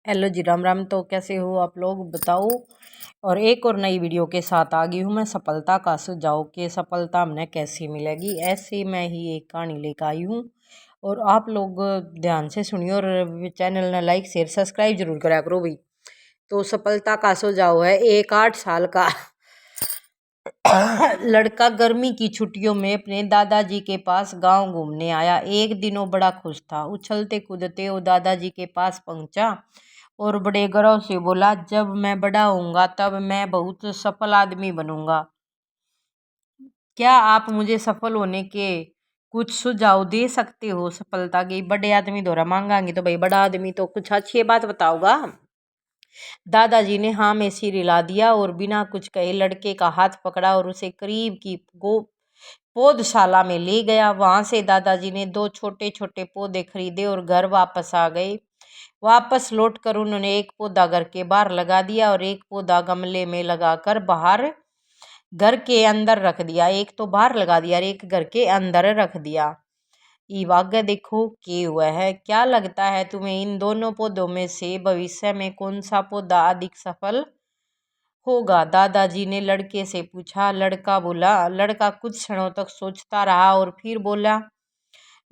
Hello जी, राम राम। तो कैसे हो आप लोग बताओ। और एक और नई वीडियो के साथ आ गई हूँ मैं। सफलता का सुझाव कि सफलता हमें कैसी मिलेगी, ऐसे मैं ही एक कहानी लेकर आई हूँ। और आप लोग ध्यान से सुनिए और चैनल ने लाइक शेयर सब्सक्राइब जरूर करा करो भाई। तो सफलता का सुझाव है। एक 8 साल का लड़का गर्मी की छुट्टियों में अपने दादाजी के पास गांव घूमने आया। एक दिन वो बड़ा खुश था। उछलते कूदते वो दादाजी के पास पहुंचा और बड़े गर्व से बोला, जब मैं बड़ा होऊंगा तब मैं बहुत सफल आदमी बनूंगा। क्या आप मुझे सफल होने के कुछ सुझाव दे सकते हो? सफलता की बड़े आदमी द्वारा मांगांगे तो भाई बड़ा आदमी तो कुछ अच्छी बात बताओगा। दादाजी ने हाँ में सिर हिला दिया और बिना कुछ कहे लड़के का हाथ पकड़ा और उसे करीब की पौधशाला में ले गया। वहां से दादाजी ने 2 छोटे छोटे पौधे खरीदे और घर वापस आ गए। वापस लौटकर उन्होंने एक पौधा घर के बाहर लगा दिया और एक पौधा गमले में लगाकर बाहर घर के अंदर रख दिया। एक तो बाहर लगा दिया और एक घर के अंदर रख दिया। आगे देखो क्या हुआ है। क्या लगता है तुम्हें, इन दोनों पौधों में से भविष्य में कौन सा पौधा अधिक सफल होगा? दादाजी ने लड़के से पूछा। लड़का कुछ क्षणों तक सोचता रहा और फिर बोला,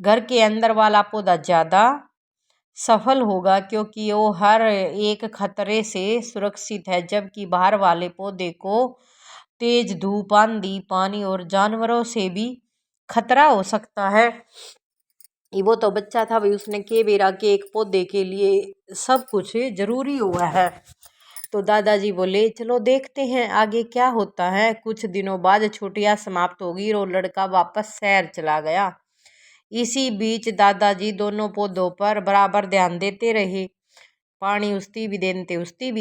घर के अंदर वाला पौधा ज्यादा सफल होगा क्योंकि वो हर एक खतरे से सुरक्षित है, जबकि बाहर वाले पौधे को तेज धूप, आंधी, पानी और जानवरों से भी खतरा हो सकता है। वो तो बच्चा था भाई, उसने के बेरा के एक पौधे के लिए सब कुछ जरूरी हुआ है। तो दादाजी बोले, चलो देखते हैं आगे क्या होता है। कुछ दिनों बाद छुट्टियां समाप्त होगी और लड़का वापस शहर चला गया। इसी बीच दादाजी दोनों पौधों पर बराबर ध्यान देते रहे। पानी उस्ती भी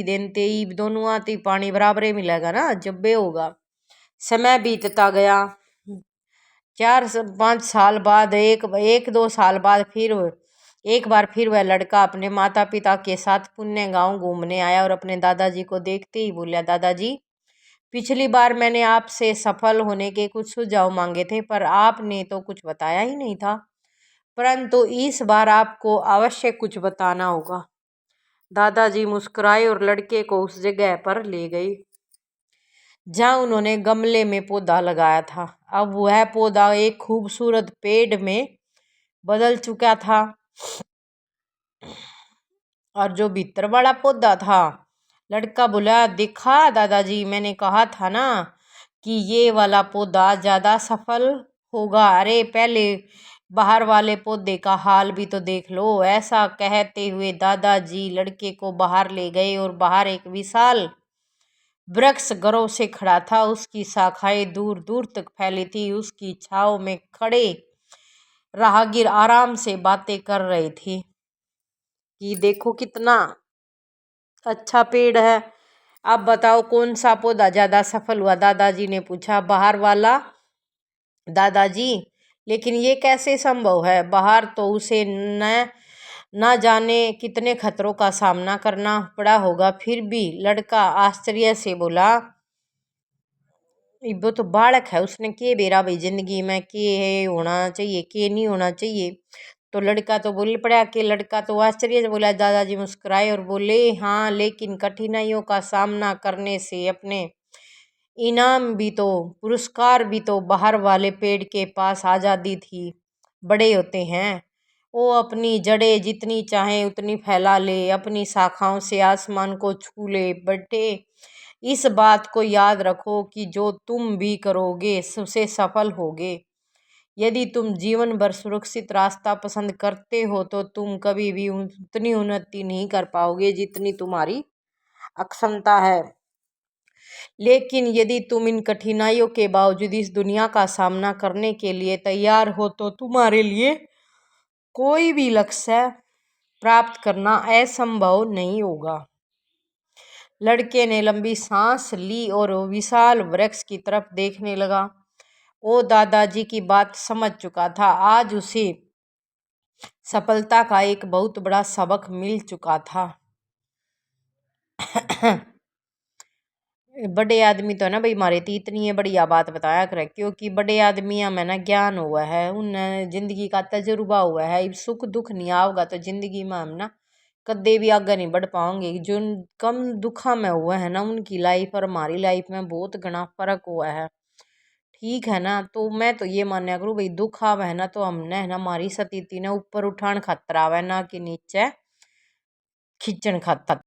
देते ही दोनों आती पानी बराबर ही मिलेगा ना जब बे होगा। समय बीतता गया। 4-5 साल बाद एक दो साल बाद फिर एक बार फिर वह लड़का अपने माता पिता के साथ पुण्य गांव घूमने आया और अपने दादाजी को देखते ही बोला, दादाजी, पिछली बार मैंने आपसे सफल होने के कुछ सुझाव मांगे थे पर आपने तो कुछ बताया ही नहीं था, परंतु इस बार आपको अवश्य कुछ बताना होगा। दादाजी मुस्कुराए और लड़के को उस जगह पर ले गए जहाँ उन्होंने गमले में पौधा लगाया था। अब वह पौधा एक खूबसूरत पेड़ में बदल चुका था और जो भीतर वाला पौधा था, लड़का बोला, देखा दादाजी, मैंने कहा था ना कि ये वाला पौधा ज्यादा सफल होगा। अरे पहले बाहर वाले पौधे का हाल भी तो देख लो। ऐसा कहते हुए दादाजी लड़के को बाहर ले गए और बाहर एक विशाल वृक्ष गौरव से खड़ा था। उसकी शाखाएं दूर दूर तक फैली थी। उसकी छांव में खड़े राहगीर आराम से बातें कर रहे थे कि देखो कितना अच्छा पेड़ है। अब बताओ कौन सा पौधा ज्यादा सफल हुआ? दादाजी ने पूछा। बाहर वाला दादाजी, लेकिन ये कैसे संभव है? बाहर तो उसे न जाने कितने खतरों का सामना करना पड़ा होगा। फिर भी लड़का आश्चर्य से बोला, वो तो बालक है, उसने के बेरा भाई जिंदगी में के है होना चाहिए के नहीं होना चाहिए। तो लड़का तो बोल पड़ा कि लड़का तो आश्चर्य से बोला। दादाजी मुस्कुराए और बोले, हाँ, लेकिन कठिनाइयों का सामना करने से अपने इनाम भी तो पुरस्कार भी तो बाहर वाले पेड़ के पास आज़ादी थी बड़े होते हैं। वो अपनी जड़ें जितनी चाहे उतनी फैला ले, अपनी शाखाओं से आसमान को छू ले। बटे इस बात को याद रखो कि जो तुम भी करोगे सबसे सफल होगे। यदि तुम जीवन भर सुरक्षित रास्ता पसंद करते हो तो तुम कभी भी उतनी उन्नति नहीं कर पाओगे जितनी तुम्हारी अक्षमता है। लेकिन यदि तुम इन कठिनाइयों के बावजूद इस दुनिया का सामना करने के लिए तैयार हो तो तुम्हारे लिए कोई भी लक्ष्य प्राप्त करना असंभव नहीं होगा। लड़के ने लंबी सांस ली और विशाल वृक्ष की तरफ देखने लगा। वो दादाजी की बात समझ चुका था। आज उसे सफलता का एक बहुत बड़ा सबक मिल चुका था। बड़े आदमी तो ना भाई मारे थी इतनी ये बढ़िया बात बताया करे, क्योंकि बड़े आदमियों में ना ज्ञान हुआ है, उन जिंदगी का तजुर्बा हुआ है। सुख दुख नहीं आओगा तो जिंदगी में हम ना कदे भी आगे नहीं बढ़ पाओगे। जो कम दुखा में हुआ है ना उनकी लाइफ और हमारी लाइफ में बहुत घना फर्क हुआ है। ठीक है ना, तो मैं तो ये मान्या करूँ भाई, दुख आवे है ना तो हमने है ना हमारी स्थिति ने ऊपर उठान खातर आवे, ना कि नीचे खींचन खातर।